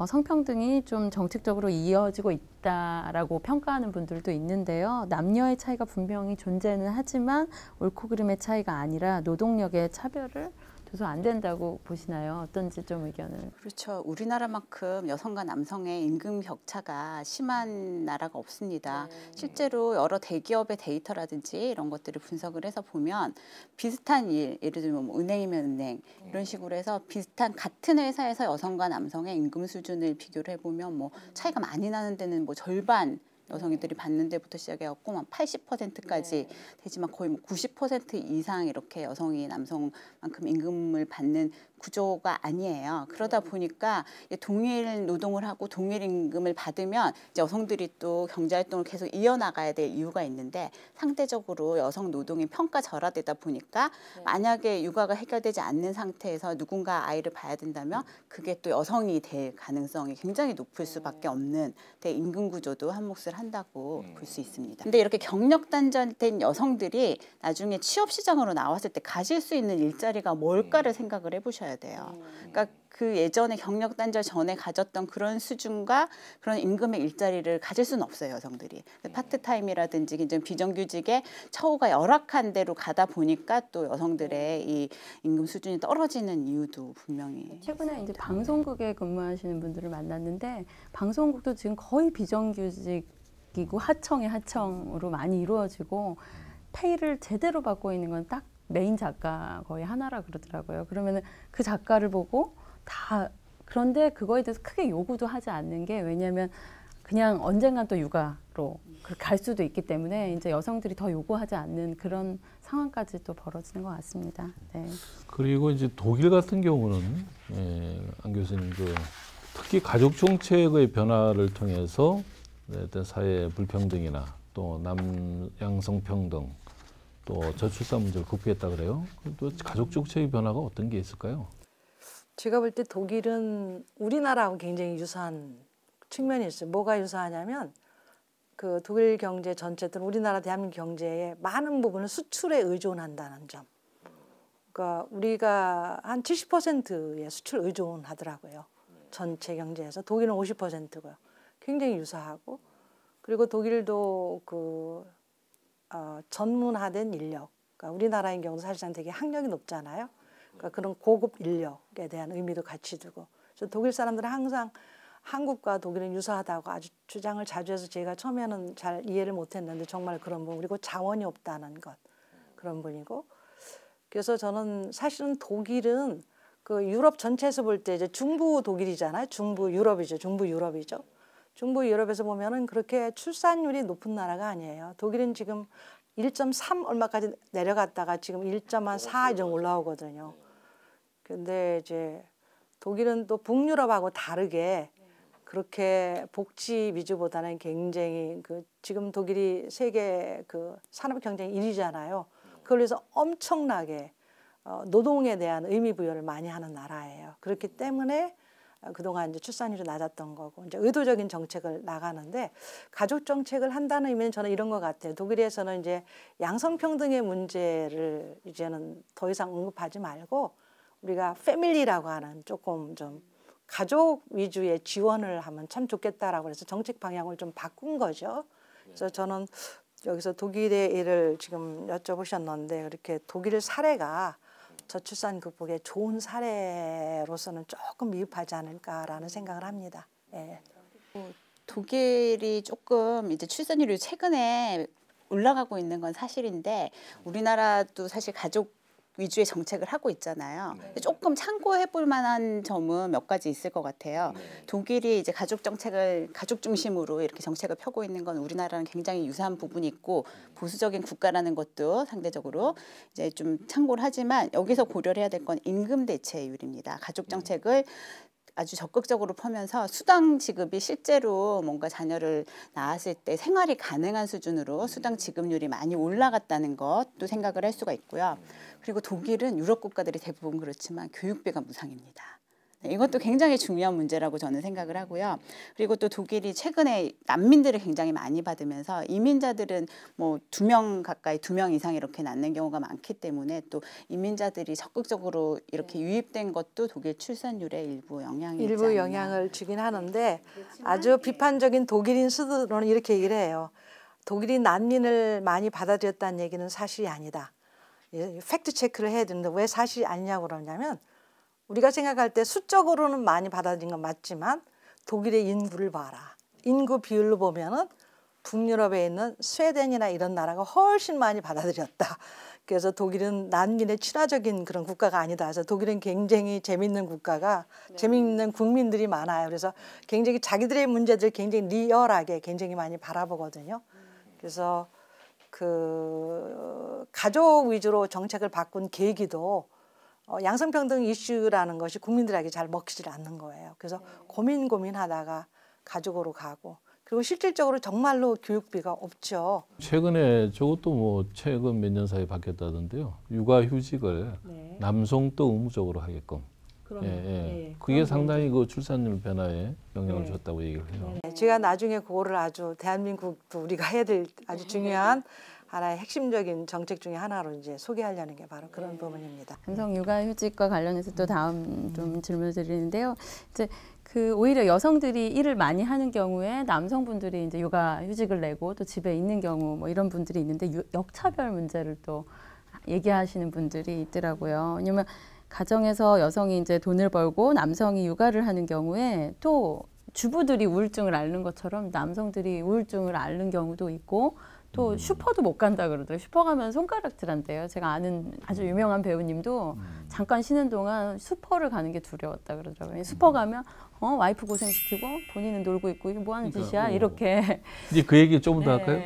성평등이 좀 정책적으로 이어지고 있다라고 평가하는 분들도 있는데요. 남녀의 차이가 분명히 존재는 하지만 옳고 그름의 차이가 아니라 노동력의 차별을 둬서 안 된다고 보시나요? 어떤지 좀 의견을. 그렇죠. 우리나라만큼 여성과 남성의 임금 격차가 심한 나라가 없습니다. 실제로 여러 대기업의 데이터라든지 이런 것들을 분석을 해서 보면 비슷한 일, 예를 들면 뭐 은행이면 은행 이런 식으로 해서 비슷한 같은 회사에서 여성과 남성의 임금 수준을 비교를 해보면 뭐 차이가 많이 나는 데는 뭐 절반 여성들이 받는 데부터 시작해갖고 막 80%까지 되지만 거의 뭐 90% 이상 이렇게 여성이 남성만큼 임금을 받는 구조가 아니에요. 그러다 보니까 동일 노동을 하고 동일 임금을 받으면 이제 여성들이 또 경제활동을 계속 이어나가야 될 이유가 있는데 상대적으로 여성 노동이 평가절하되다 보니까 만약에 육아가 해결되지 않는 상태에서 누군가 아이를 봐야 된다면 그게 또 여성이 될 가능성이 굉장히 높을 수밖에 없는 임금 구조도 한 몫을 한다고 볼 수 있습니다. 근데 이렇게 경력 단절된 여성들이 나중에 취업 시장으로 나왔을 때 가질 수 있는 일자리가 뭘까를 생각을 해보셔야 돼요. 그러니까 그 예전에 경력 단절 전에 가졌던 그런 수준과 그런 임금의 일자리를 가질 수는 없어요, 여성들이. 파트타임이라든지 이제 비정규직의 처우가 열악한 데로 가다 보니까 또 여성들의 이 임금 수준이 떨어지는 이유도 분명히. 최근에 이제 방송국에 근무하시는 분들을 만났는데 방송국도 지금 거의 비정규직이고 하청의 하청으로 많이 이루어지고 페이를 제대로 받고 있는 건 딱 메인 작가 거의 하나라 그러더라고요. 그러면은 그 작가를 보고 다 그런데 그거에 대해서 크게 요구도 하지 않는 게 왜냐하면 그냥 언젠간 또 육아로 그렇게 갈 수도 있기 때문에 이제 여성들이 더 요구하지 않는 그런 상황까지 또 벌어지는 것 같습니다. 네. 그리고 이제 독일 같은 경우는 안 교수님 특히 가족 정책의 변화를 통해서 어떤 사회 불평등이나 또 양성 평등 또 저출산 문제를 극복했다 그래요. 또 가족 정책의 변화가 어떤 게 있을까요? 제가 볼 때 독일은 우리나라하고 굉장히 유사한 측면이 있어요. 뭐가 유사하냐면 그 독일 경제 전체든 우리나라 대한민국 경제의 많은 부분을 수출에 의존한다는 점. 그러니까 우리가 한 70%의 수출 의존하더라고요. 전체 경제에서 독일은 50%고요. 굉장히 유사하고 그리고 독일도 전문화된 인력. 그러니까 우리나라의 경우도 사실상 되게 학력이 높잖아요. 그러니까 그런 고급 인력에 대한 의미도 같이 두고. 그래서 독일 사람들은 항상 한국과 독일은 유사하다고 아주 주장을 자주 해서 제가 처음에는 잘 이해를 못했는데 정말 그런 부분. 그리고 자원이 없다는 것. 그런 분이고. 그래서 저는 사실은 독일은 그 유럽 전체에서 볼 때 이제 중부 독일이잖아요. 중부 유럽이죠. 중부 유럽이죠. 중부 유럽에서 보면은 그렇게 출산율이 높은 나라가 아니에요. 독일은 지금 1.3 얼마까지 내려갔다가 지금 1.4 정도 올라오거든요. 근데 이제 독일은 또 북유럽하고 다르게 그렇게 복지 위주보다는 굉장히 지금 독일이 세계 산업 경쟁 1위잖아요. 그걸 위해서 엄청나게 노동에 대한 의미 부여를 많이 하는 나라예요. 그렇기 때문에 그동안 이제 출산율이 낮았던 거고 이제 의도적인 정책을 나가는데 가족 정책을 한다는 의미는 저는 이런 것 같아요. 독일에서는 이제 양성평등의 문제를 이제는 더 이상 언급하지 말고 우리가 패밀리라고 하는 조금 좀 가족 위주의 지원을 하면 참 좋겠다라고 해서 정책 방향을 좀 바꾼 거죠. 그래서 저는 여기서 독일의 일을 지금 여쭤보셨는데 그렇게 독일 사례가 저출산 극복의 좋은 사례로서는 조금 미흡하지 않을까라는 생각을 합니다. 예. 독일이 조금 이제 출산율이 최근에 올라가고 있는 건 사실인데 우리나라도 사실 가족 위주의 정책을 하고 있잖아요. 조금 참고해 볼 만한 점은 몇 가지 있을 것 같아요. 독일이 이제 가족 정책을 가족 중심으로 이렇게 정책을 펴고 있는 건 우리나라랑 굉장히 유사한 부분이 있고 보수적인 국가라는 것도 상대적으로 이제 좀 참고를 하지만 여기서 고려를 해야 될 건 임금 대체율입니다. 가족 정책을 아주 적극적으로 펴면서 수당 지급이 실제로 뭔가 자녀를 낳았을 때 생활이 가능한 수준으로 수당 지급률이 많이 올라갔다는 것도 생각을 할 수가 있고요. 그리고 독일은 유럽 국가들이 대부분 그렇지만 교육비가 무상입니다. 이것도 굉장히 중요한 문제라고 저는 생각을 하고요. 그리고 또 독일이 최근에 난민들을 굉장히 많이 받으면서 이민자들은 뭐 2명 가까이 2명 이상 이렇게 낳는 경우가 많기 때문에 또 이민자들이 적극적으로 이렇게 유입된 것도 독일 출산율에 일부 영향이 있지 않나. 영향을 주긴 하는데 아주 비판적인 독일인 수들은 이렇게 얘기를 해요. 독일이 난민을 많이 받아들였다는 얘기는 사실이 아니다. 팩트 체크를 해야 되는데 왜 사실이 아니냐고 그러냐면 우리가 생각할 때 수적으로는 많이 받아들인 건 맞지만 독일의 인구를 봐라. 인구 비율로 보면은 북유럽에 있는 스웨덴이나 이런 나라가 훨씬 많이 받아들였다. 그래서 독일은 난민의 친화적인 그런 국가가 아니다. 그래서 독일은 굉장히 재밌는 국가가 재밌는 국민들이 많아요. 그래서 굉장히 자기들의 문제들 굉장히 리얼하게 굉장히 많이 바라보거든요. 그래서 가족 위주로 정책을 바꾼 계기도 양성평등 이슈라는 것이 국민들에게 잘 먹히질 않는 거예요. 그래서 고민하다가 가족으로 가고 그리고 실질적으로 정말로 교육비가 없죠. 최근에 저것도 뭐 최근 몇 년 사이에 바뀌었다던데요. 육아휴직을 남성도 의무적으로 하게끔. 그게 상당히 그 출산율 변화에 영향을 줬다고 얘기를 해요. 제가 나중에 그거를 아주 대한민국도 우리가 해야 될 아주 중요한 하나의 핵심적인 정책 중에 하나로 이제 소개하려는 게 바로 그런 부분입니다. 남성 육아휴직과 관련해서 또 다음 좀 질문을 드리는데요. 이제 그 오히려 여성들이 일을 많이 하는 경우에 남성분들이 이제 육아휴직을 내고 또 집에 있는 경우 뭐 이런 분들이 있는데 역차별 문제를 또 얘기하시는 분들이 있더라고요. 왜냐면 가정에서 여성이 이제 돈을 벌고 남성이 육아를 하는 경우에 또 주부들이 우울증을 앓는 것처럼 남성들이 우울증을 앓는 경우도 있고 또 슈퍼도 못 간다 그러더라고요. 슈퍼 가면 손가락질한대요. 제가 아는 아주 유명한 배우님도 잠깐 쉬는 동안 슈퍼를 가는 게 두려웠다 그러더라고요. 슈퍼 가면 와이프 고생시키고 본인은 놀고 있고 이게 뭐 하는 짓이야? 이렇게. 이제 그 얘기 조금 더 할까요?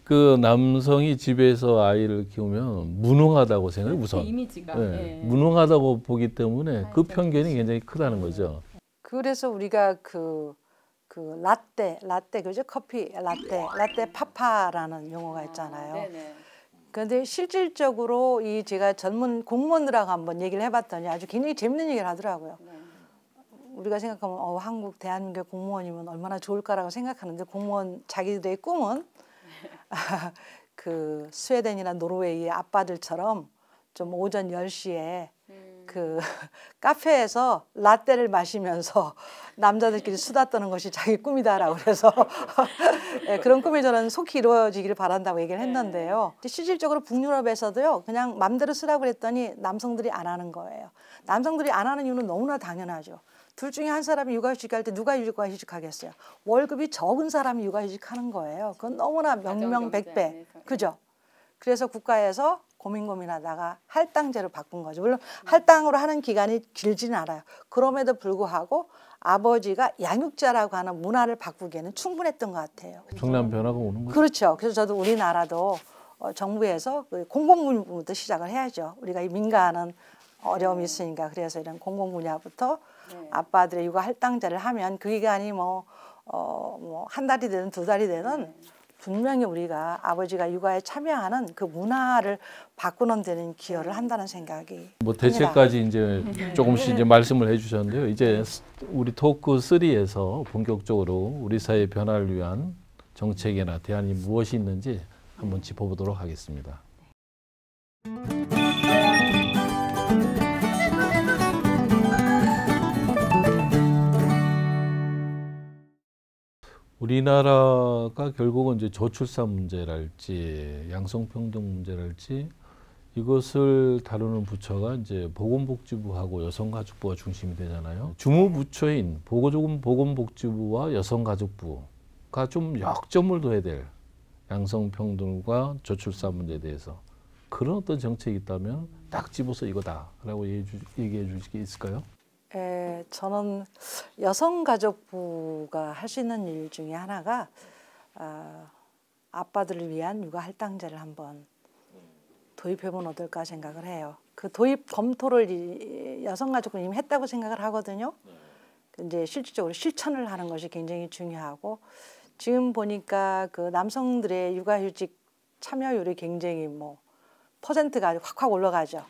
그 남성이 집에서 아이를 키우면 무능하다고 생각해요, 우선. 이미지가. 무능하다고 보기 때문에 그 편견이 굉장히 크다는 거죠. 그래서 우리가 그 라떼 그죠? 커피 라떼 파파라는 용어가 있잖아요. 그런데 실질적으로 이 제가 전문 공무원들하고 한번 얘기를 해봤더니 아주 굉장히 재밌는 얘기를 하더라고요. 우리가 생각하면 한국 대한민국 공무원이면 얼마나 좋을까라고 생각하는데 공무원 자기들의 꿈은 그 스웨덴이나 노르웨이의 아빠들처럼 좀 오전 10시에 그 카페에서 라떼를 마시면서 남자들끼리 수다 떠는 것이 자기 꿈이다라고 그래서 그런 꿈이 저는 속히 이루어지기를 바란다고 얘기를 했는데요. 실질적으로 북유럽에서도요. 그냥 맘대로 쓰라고 그랬더니 남성들이 안 하는 거예요. 남성들이 안 하는 이유는 너무나 당연하죠. 둘 중에 한 사람이 육아휴직 할 때 누가 육아휴직하겠어요? 월급이 적은 사람이 육아휴직하는 거예요. 그건 너무나 명명백배. 그죠? 그래서 국가에서 고민하다가 할당제로 바꾼 거죠. 물론 할당으로 하는 기간이 길지는 않아요. 그럼에도 불구하고 아버지가 양육자라고 하는 문화를 바꾸기에는 충분했던 것 같아요. 엄청난 변화가 오는 거죠. 그렇죠. 그래서 저도 우리나라도 정부에서 공공분야부터 시작을 해야죠. 우리가 이 민간은 어려움이 있으니까 그래서 이런 공공분야부터 아빠들의 육아 할당제를 하면 그 기간이 뭐 한 달이 되든 두 달이 되든 분명히 우리가 아버지가 육아에 참여하는 그 문화를 바꾸는 데는 기여를 한다는 생각이 뭐 대책까지 이제 조금씩 이제 말씀을 해주셨는데요. 이제 우리 토크 3에서 본격적으로 우리 사회 변화를 위한 정책이나 대안이 무엇이 있는지 한번 짚어보도록 하겠습니다. 우리나라가 결국은 이제 저출산 문제랄지 양성평등 문제랄지 이것을 다루는 부처가 이제 보건복지부하고 여성가족부가 중심이 되잖아요. 주무부처인 보건복지부와 여성가족부가 좀 역점을 둬야 될 양성평등과 저출산 문제에 대해서 그런 어떤 정책이 있다면 딱 집어서 이거다라고 얘기해 주실 게 있을까요? 저는 여성가족부가 할 수 있는 일 중에 하나가 아빠들을 위한 육아 할당제를 한번 도입해보면 어떨까 생각을 해요. 그 도입 검토를 여성가족부는 이미 했다고 생각을 하거든요. 이제 실질적으로 실천을 하는 것이 굉장히 중요하고 지금 보니까 그 남성들의 육아휴직 참여율이 굉장히 뭐 퍼센트가 확 올라가죠.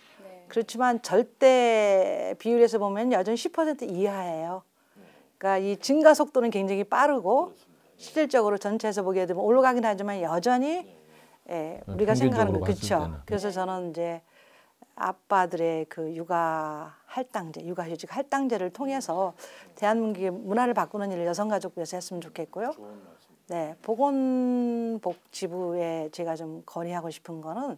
그렇지만 절대 비율에서 보면 여전히 10% 이하예요. 그러니까 이 증가 속도는 굉장히 빠르고 실질적으로 전체에서 보게 되면 올라가긴 하지만 여전히 우리가 생각하는 거 그렇죠. 그래서 저는 이제 아빠들의 그 육아 할당제, 육아휴직 할당제를 통해서 대한민국의 문화를 바꾸는 일을 여성가족부에서 했으면 좋겠고요. 네, 보건복지부에 제가 좀 건의하고 싶은 거는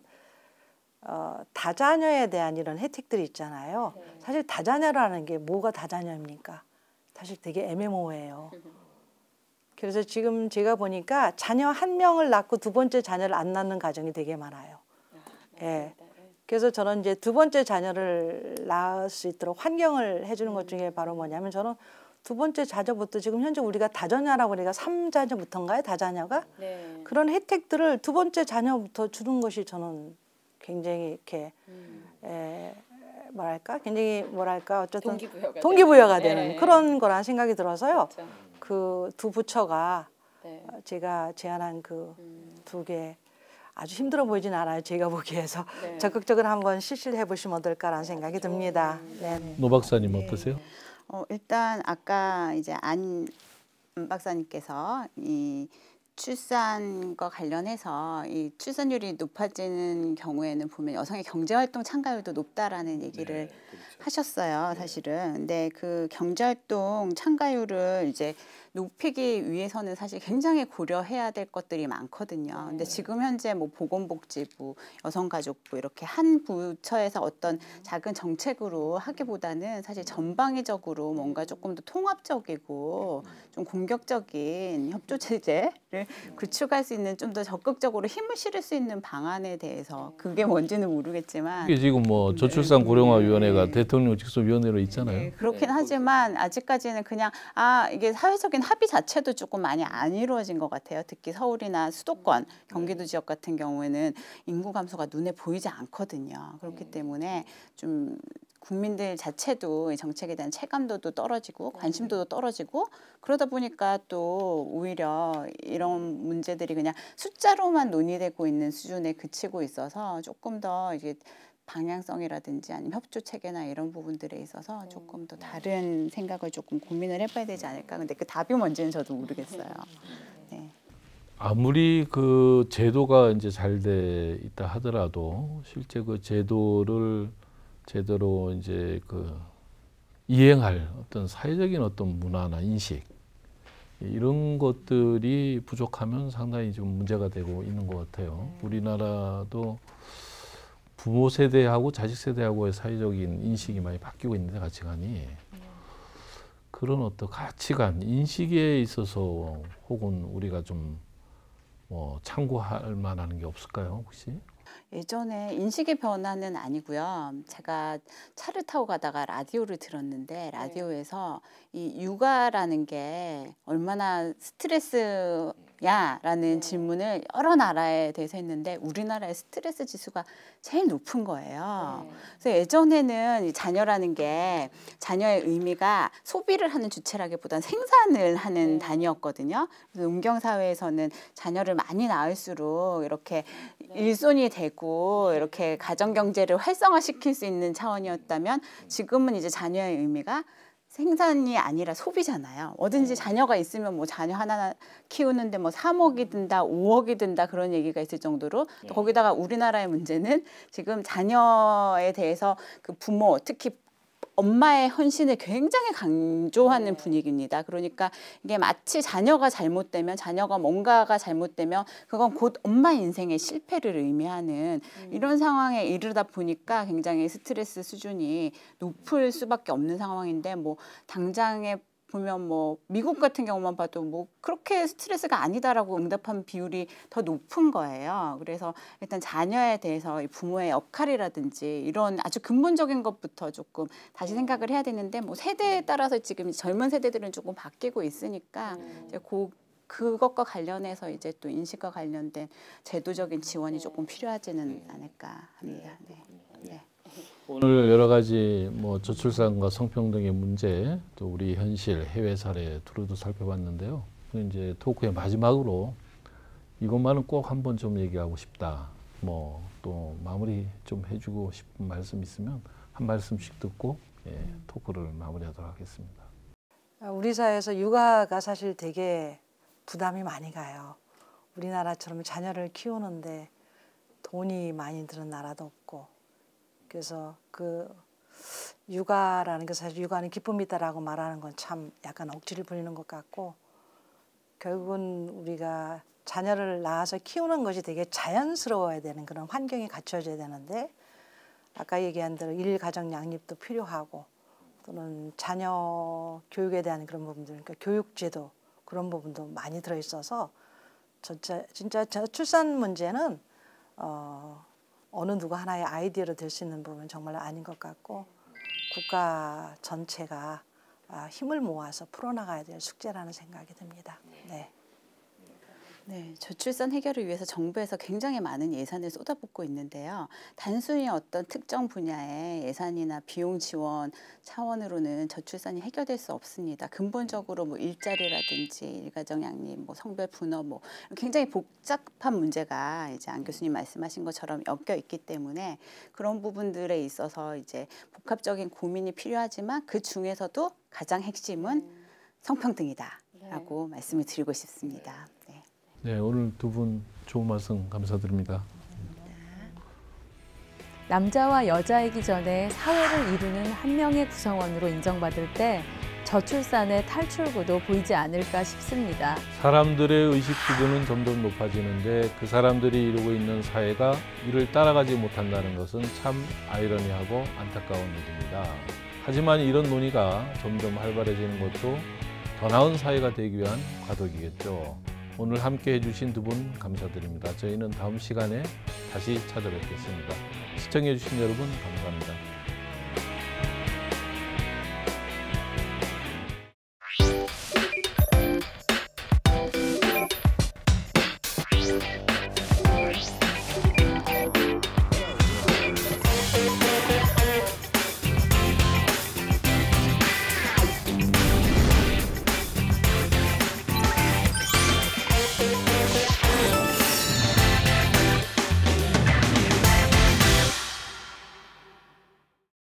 다자녀에 대한 이런 혜택들이 있잖아요. 사실 다자녀라는 게 뭐가 다자녀입니까? 사실 되게 애매모호해요. 그래서 지금 제가 보니까 자녀 한 명을 낳고 두 번째 자녀를 안 낳는 가정이 되게 많아요. 그래서 저는 이제 두 번째 자녀를 낳을 수 있도록 환경을 해주는 것 중에 바로 뭐냐면 저는 두 번째 자녀부터 지금 현재 우리가 다자녀라고 우리가 3자녀부터인가요? 다자녀가? 그런 혜택들을 두 번째 자녀부터 주는 것이 저는 굉장히 이렇게 뭐랄까 굉장히 뭐랄까 어쨌든 동기부여가, 동기부여가 되는. 되는 네. 그런 거라는 생각이 들어서요. 그렇죠. 그 두 부처가 네. 제가 제안한 그 두 개 아주 힘들어 보이진 않아요. 제가 보기에서 네. 적극적으로 한번 실시를 해보시면 어떨까라는 생각이 듭니다. 네. 노 박사님 어떠세요? 일단 아까 이제 안 박사님께서 이 출산과 관련해서 이 출산율이 높아지는 경우에는 보면 여성의 경제활동 참가율도 높다라는 얘기를 하셨어요, 사실은. 근데 그 경제활동 참가율을 이제 높이기 위해서는 사실 굉장히 고려해야 될 것들이 많거든요. 근데 지금 현재 뭐 보건복지부, 여성가족부 이렇게 한 부처에서 어떤 작은 정책으로 하기보다는 사실 전방위적으로 뭔가 조금 더 통합적이고 좀 공격적인 협조 체제를 구축할 수 있는 좀 더 적극적으로 힘을 실을 수 있는 방안에 대해서 그게 뭔지는 모르겠지만 이게 지금 뭐 저출산 고령화위원회가 대통령 직속위원회로 있잖아요. 네, 그렇긴 하지만 아직까지는 그냥 이게 사회적인 합의 자체도 조금 많이 안 이루어진 것 같아요. 특히 서울이나 수도권, 경기도 지역 같은 경우에는 인구 감소가 눈에 보이지 않거든요. 그렇기 때문에 좀 국민들 자체도 이 정책에 대한 체감도도 떨어지고 관심도도 떨어지고 그러다 보니까 또 오히려 이런 문제들이 그냥 숫자로만 논의되고 있는 수준에 그치고 있어서 조금 더 이게 방향성이라든지 아니면 협조 체계나 이런 부분들에 있어서 조금 더 다른 생각을 조금 고민을 해봐야 되지 않을까. 근데 그 답이 뭔지는 저도 모르겠어요. 네. 아무리 그 제도가 이제 잘 돼 있다 하더라도 실제 그 제도를 제대로 이제 그 이행할 어떤 사회적인 어떤 문화나 인식 이런 것들이 부족하면 상당히 좀 문제가 되고 있는 것 같아요. 우리나라도 부모 세대하고 자식 세대하고의 사회적인 인식이 많이 바뀌고 있는데 가치관이 그런 어떤 가치관, 인식에 있어서 혹은 우리가 좀 뭐 참고할 만한 게 없을까요, 혹시? 예전에 인식의 변화는 아니고요. 제가 차를 타고 가다가 라디오를 들었는데 라디오에서 이 육아라는 게 얼마나 스트레스야라는 질문을 여러 나라에 대해서 했는데 우리나라의 스트레스 지수가 제일 높은 거예요. 그래서 예전에는 이 자녀라는 게 자녀의 의미가 소비를 하는 주체라기보다는 생산을 하는 단위였거든요. 그래서 농경 사회에서는 자녀를 많이 낳을수록 이렇게 일손이 되고 이렇게 가정 경제를 활성화시킬 수 있는 차원이었다면 지금은 이제 자녀의 의미가 생산이 아니라 소비잖아요. 뭐든지 자녀가 있으면 뭐 자녀 하나 키우는데 뭐 3억이 든다, 5억이 든다 그런 얘기가 있을 정도로 또 거기다가 우리나라의 문제는 지금 자녀에 대해서 그 부모 특히 엄마의 헌신을 굉장히 강조하는 분위기입니다. 그러니까 이게 마치 자녀가 잘못되면 자녀가 뭔가가 잘못되면 그건 곧 엄마 인생의 실패를 의미하는 이런 상황에 이르다 보니까 굉장히 스트레스 수준이 높을 수밖에 없는 상황인데 뭐 당장에 보면 뭐 미국 같은 경우만 봐도 뭐 그렇게 스트레스가 아니다라고 응답한 비율이 더 높은 거예요. 그래서 일단 자녀에 대해서 이 부모의 역할이라든지 이런 아주 근본적인 것부터 조금 다시 생각을 해야 되는데 뭐 세대에 따라서 지금 젊은 세대들은 조금 바뀌고 있으니까 이제 그것과 관련해서 이제 또 인식과 관련된 제도적인 지원이 조금 필요하지는 않을까 합니다. 네. 네. 오늘 여러 가지 뭐 저출산과 성평등의 문제, 또 우리 현실, 해외 사례 두루두 살펴봤는데요. 이제 토크의 마지막으로 이것만은 꼭 한번 좀 얘기하고 싶다. 뭐 또 마무리 좀 해주고 싶은 말씀 있으면 한 말씀씩 듣고 토크를 마무리하도록 하겠습니다. 우리 사회에서 육아가 사실 되게 부담이 많이 가요. 우리나라처럼 자녀를 키우는데 돈이 많이 드는 나라도 없고 그래서 그 육아라는 게 사실 육아는 기쁨이 있다라고 말하는 건 참 약간 억지를 부리는 것 같고 결국은 우리가 자녀를 낳아서 키우는 것이 되게 자연스러워야 되는 그런 환경이 갖춰져야 되는데 아까 얘기한 대로 일가정 양립도 필요하고 또는 자녀 교육에 대한 그런 부분들 그러니까 교육제도 그런 부분도 많이 들어있어서 진짜 출산 문제는 어느 누구 하나의 아이디어로 될 수 있는 부분은 정말 아닌 것 같고 국가 전체가 힘을 모아서 풀어나가야 될 숙제라는 생각이 듭니다. 네. 네, 저출산 해결을 위해서 정부에서 굉장히 많은 예산을 쏟아붓고 있는데요. 단순히 어떤 특정 분야의 예산이나 비용 지원 차원으로는 저출산이 해결될 수 없습니다. 근본적으로 뭐 일자리라든지 일가정 양립, 뭐 성별 분업, 뭐 굉장히 복잡한 문제가 이제 안 교수님 말씀하신 것처럼 엮여 있기 때문에 그런 부분들에 있어서 이제 복합적인 고민이 필요하지만 그 중에서도 가장 핵심은 성평등이다라고 말씀을 드리고 싶습니다. 네. 네, 오늘 두 분 좋은 말씀 감사드립니다. 남자와 여자이기 전에 사회를 이루는 한 명의 구성원으로 인정받을 때 저출산의 탈출구도 보이지 않을까 싶습니다. 사람들의 의식 수준은 점점 높아지는데 그 사람들이 이루고 있는 사회가 이를 따라가지 못한다는 것은 참 아이러니하고 안타까운 일입니다. 하지만 이런 논의가 점점 활발해지는 것도 더 나은 사회가 되기 위한 과도기겠죠. 오늘 함께 해주신 두 분 감사드립니다. 저희는 다음 시간에 다시 찾아뵙겠습니다. 시청해주신 여러분 감사합니다.